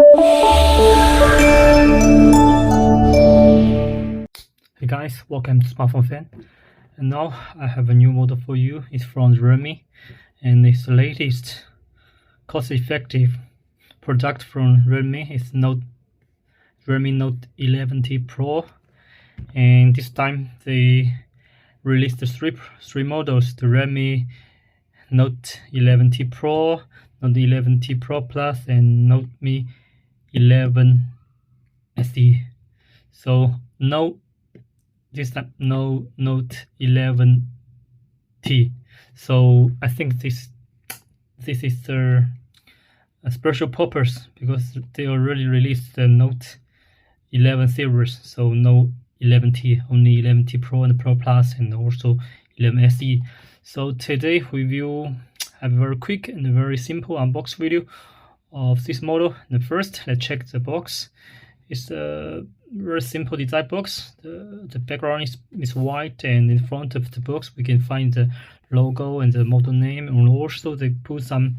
Hey guys, welcome to Smartphone Fan. And now I have a new model for you. It's from Redmi, and it's the latest cost-effective product from Redmi. It's Redmi Note 11T Pro, and this time they released the three models: the Redmi Note 11T Pro, Note 11T Pro Plus, and Note Mi 11 SE. So this time no Note 11T. So I think this is a special purpose because they already released the Note 11 series. So no 11T, only 11T Pro and Pro Plus, and also 11 SE. So today we will have a very quick and a very simple unbox video of this model. And first, let's check the box. It's a very simple design box. The background is white, and in front of the box we can find the logo and the model name, and also they put some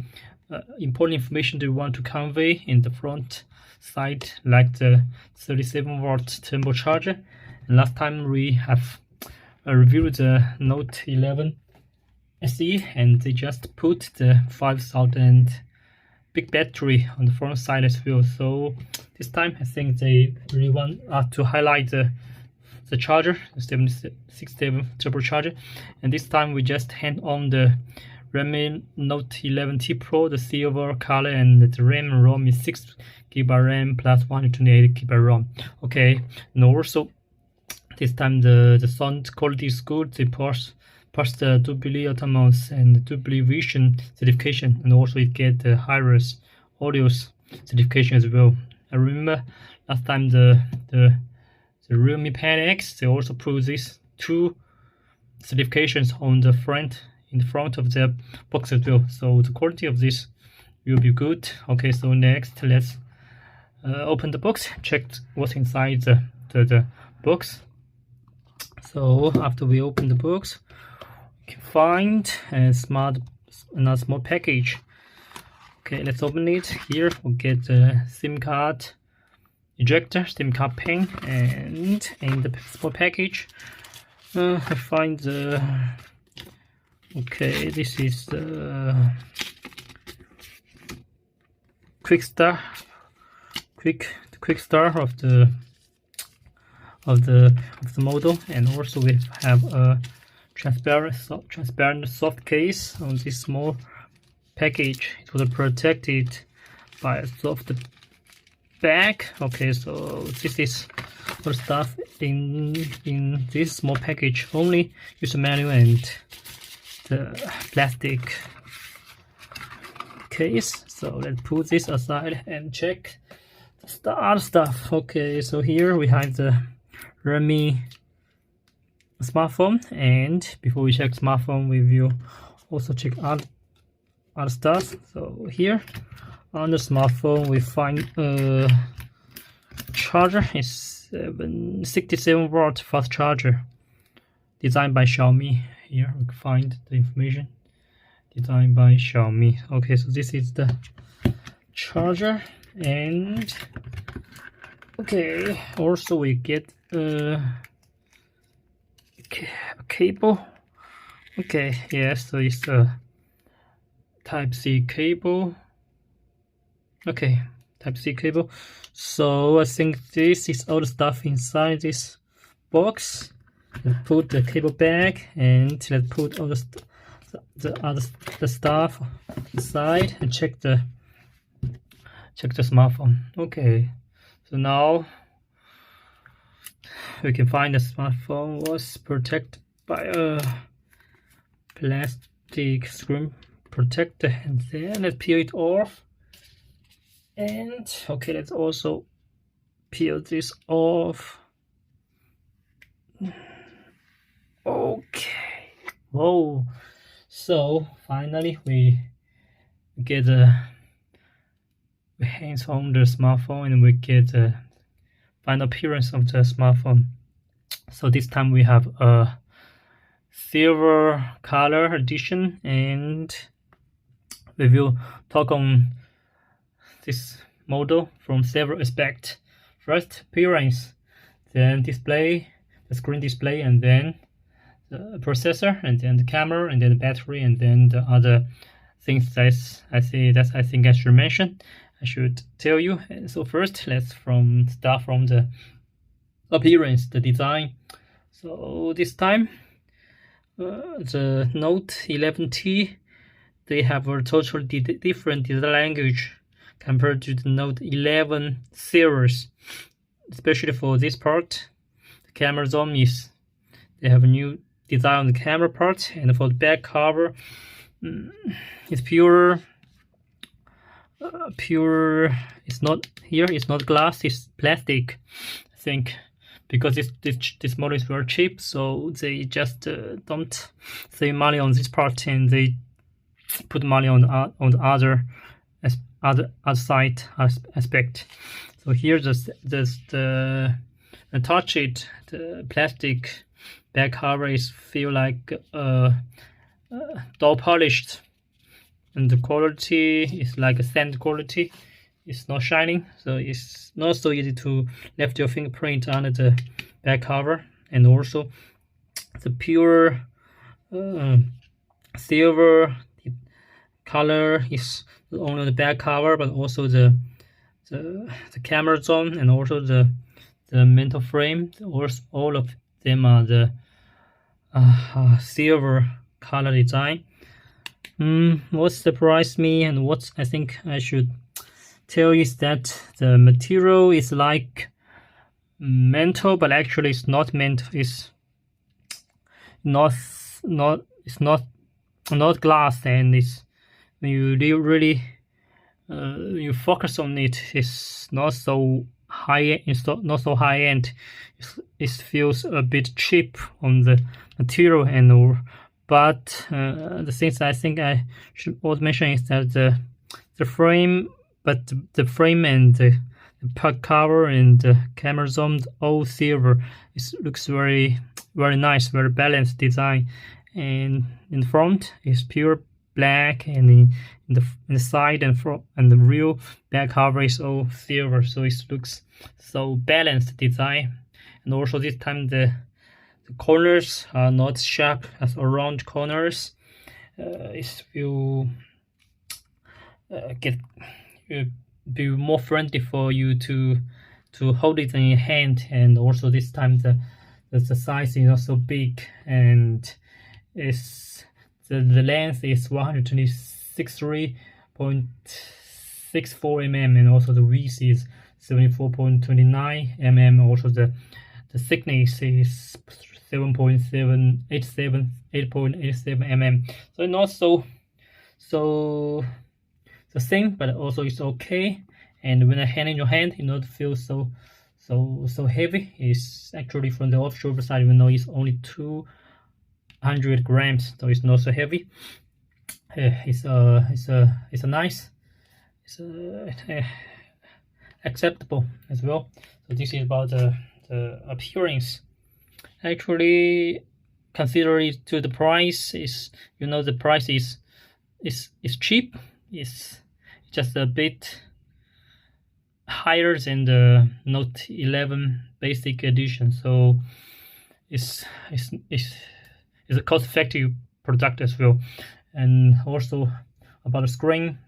important information they want to convey in the front side, like the 37-watt turbo charger. And last time we have reviewed the Note 11 SE, and they just put the 5000 big battery on the front side as well. So this time I think they really want to highlight the charger, the 767 turbocharger. And this time we just hand on the Redmi Note 11T Pro, the silver color, and the RAM and ROM is 6GB RAM plus 128GB ROM. Okay, and also this time the sound quality is good. They pass the Dolby Atmos and Dolby Vision certification, and also it get the high-res audio certification as well. I remember last time the Realme Pad X, they also put these two certifications on the front, in the front of the box as well. So the quality of this will be good. Okay, so next let's open the box, check what's inside the box. So after we open the box, we can find another small package. Okay, let's open it. Here we'll get the SIM card ejector, SIM card pin, and in the small package I find the this is the quick start of the model, and also we have a transparent soft case on this small package. It was protected by a soft bag. Okay, so this is all the stuff in this small package. Only user manual and the plastic case. So let's put this aside and check the other stuff. Okay, so here we have the Redmi smartphone, and before we check smartphone, we will also check other stuff. So here on the smartphone we find a charger. It's 67-watt fast charger, designed by Xiaomi. Here we can find the information, designed by Xiaomi. Okay, so this is the charger, and okay, also we get a cable. Okay, yes, so it's a Type-C cable. Okay, Type-C cable. So I think this is all the stuff inside this box. Let's put the cable back, and let's put all the stuff inside and check the smartphone. Okay, so now we can find the smartphone was protected by a plastic screen protector, and then let's peel it off. And okay, let's also peel this off. Okay, whoa, so finally we get hands on the smartphone, and we get the final appearance of the smartphone. So this time we have a silver color edition, and we will talk on this model from several aspects. First, appearance, then display, the screen display, and then the processor, and then the camera, and then the battery, and then the other things that I think I should mention. I should tell you. And so first, let's start from the appearance, the design. So this time, the Note 11T, they have a totally different design language compared to the Note 11 series. Especially for this part, the camera zoom they have a new design on the camera part, and for the back cover, it's pure. It's not glass, it's plastic, I think, because this model is very cheap, so they just don't save money on this part, and they put money on the other side aspect. So here the touch it, the plastic back cover is feel like dull polished, and the quality is like a sand quality. It's not shining, so it's not so easy to left your fingerprint on the back cover. And also the pure silver color is not only the back cover, but also the camera zone, and also the mental frame. All of them are the silver color design. What surprised me, and what I think I should tell you, is that the material is like metal, but actually it's not metal. It's not glass, and it's when you really you focus on it, it's not so high. It's not so high end. It feels a bit cheap on the material, but the things I think I should also mention is that the frame, the frame and the back cover and the camera zoom, all silver. It looks very nice, very balanced design. And in the front is pure black, and in the side and front and the real back cover is all silver. So it looks so balanced design. And also this time the corners are not sharp as around corners. It will be more friendly for you to hold it in your hand. And also this time the size is not so big, and the length is 123.64 mm, and also the width is 74.29 mm. Also the thickness is 8.87 mm. So not so the same, but also it's okay. And when I hand in your hand, it not feel so heavy. It's actually from the off-shoulder side, even though it's only 200 grams, so it's not so heavy. It's nice, acceptable as well. So this is about the appearance. Actually, consider it to the price. The price is cheap. It's just a bit higher than the Note 11 basic edition, so it's a cost-effective product as well. And also about the screen.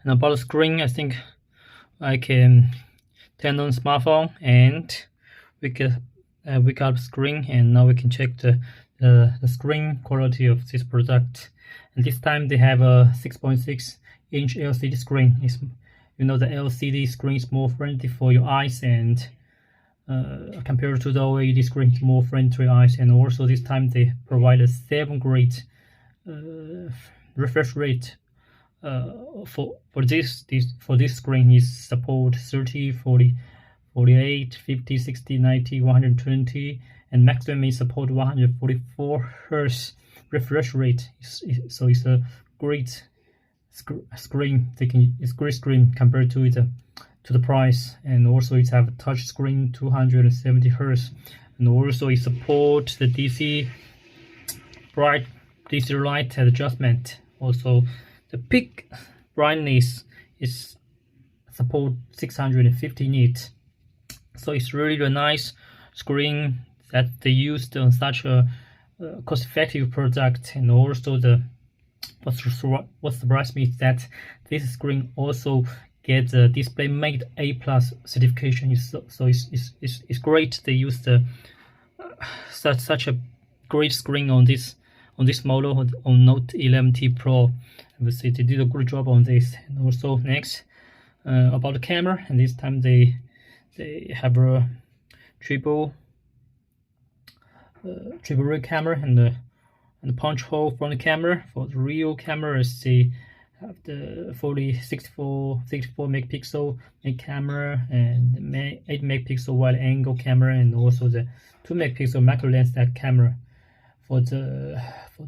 And about the screen, I think I can turn on smartphone and we got the screen, and now we can check the screen quality of this product. And this time they have a 6.6-inch LCD screen. The LCD screen is more friendly for your eyes, and compared to the OLED screen, it's more friendly to your eyes. And also this time they provide a 7-grade refresh rate. For this screen is support 30, 40, 48, 50, 60, 90, 120, and maximum is support 144 Hz refresh rate. So it's a great screen. It's great screen compared to the price. And also it have a touch screen 270 Hz, and also it supports the DC light adjustment. Also the peak brightness It's support 650 nit. So it's really a nice screen that they used on such a cost-effective product. And also what surprised me is that this screen also gets a DisplayMate A+ certification. So it's great. They used such a great screen on this model on Note 11T Pro. I would say they did a good job on this. And also next about the camera, and this time they have a triple ray camera and the punch hole from the camera. For the real cameras, they have the 64 megapixel main camera and 8 megapixel wide angle camera, and also the 2 megapixel macro lens that camera. For the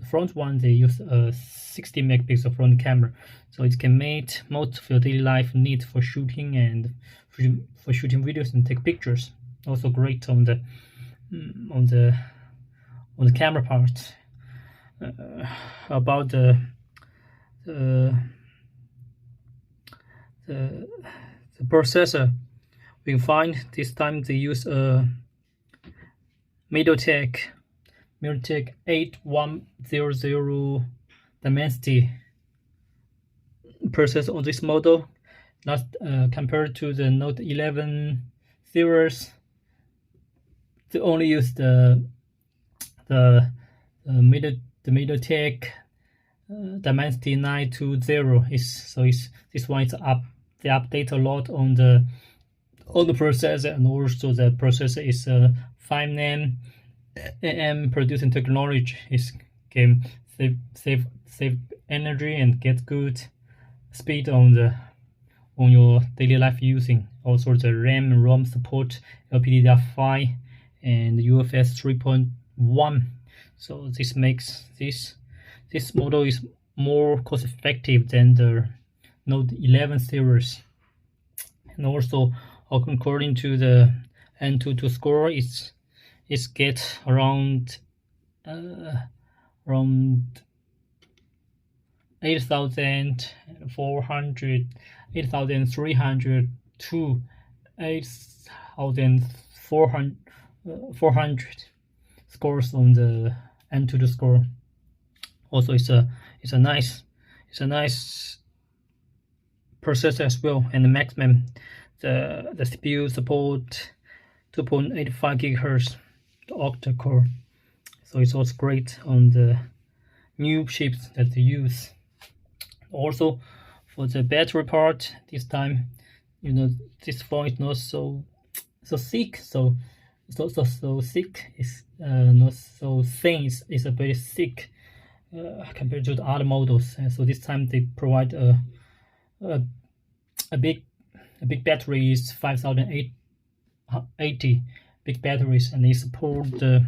front one, they use a 60 megapixel front camera, so it can make most of your daily life need for shooting and for shooting videos and take pictures. Also great on the camera part. About the processor, we can find this time they use a MediaTek 8100 Dimensity processor on this model. Not compared to the Note 11 series, they only use the MediaTek Dimensity 920. This one is they update a lot on the processor, and also the processor is 5 nm producing technology. It can save energy and get good speed on your daily life using. Also the RAM and ROM support LPDDR5 and UFS 3.1. So this makes this model is more cost effective than the Note 11 series. And also according to the Antutu score, it's get around 8,300 to 8,400 scores on the Antutu score. Also, it's a nice processor as well, and the maximum the CPU support 2.85 GHz octa core. So it's also great on the new chips that they use. Also for the battery part, this time, this phone is not so thick, so it's not so thick. It's not so thin. It's a very thick compared to the other models. And so this time they provide a big battery, is 5080 big batteries, and they support the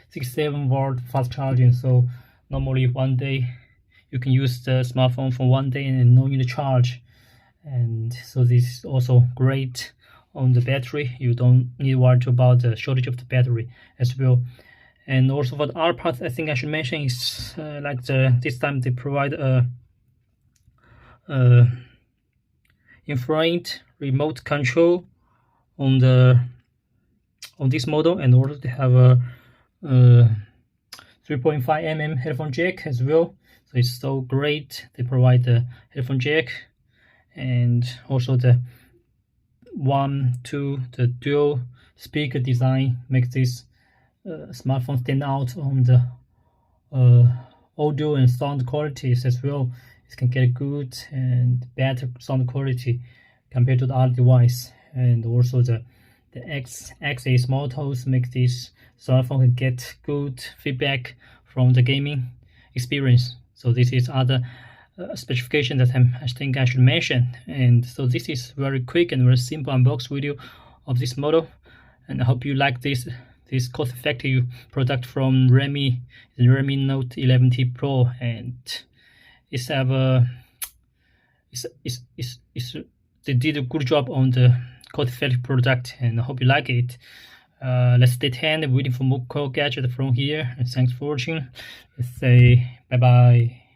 67 watt fast charging. So normally one day you can use the smartphone for one day and no need to charge. And so this is also great on the battery. You don't need to worry about the shortage of the battery as well. And also for the other parts, I think I should mention is like this time they provide a infrared remote control on this model, and also they have a 3.5 mm headphone jack as well. So it's so great. They provide the headphone jack, and also the the dual speaker design makes this smartphone stand out on the audio and sound qualities as well. It can get good and better sound quality compared to the other device. And also the X-axis motors make this smartphone can get good feedback from the gaming experience. So this is other specification that I think I should mention. And so this is very quick and very simple unbox video of this model, and I hope you like this cost-effective product from Redmi Note 11T Pro. And they did a good job on the cost-effective product, and I hope you like it. Let's stay tuned, waiting for more cool gadgets from here. And thanks for watching. Let's say bye bye.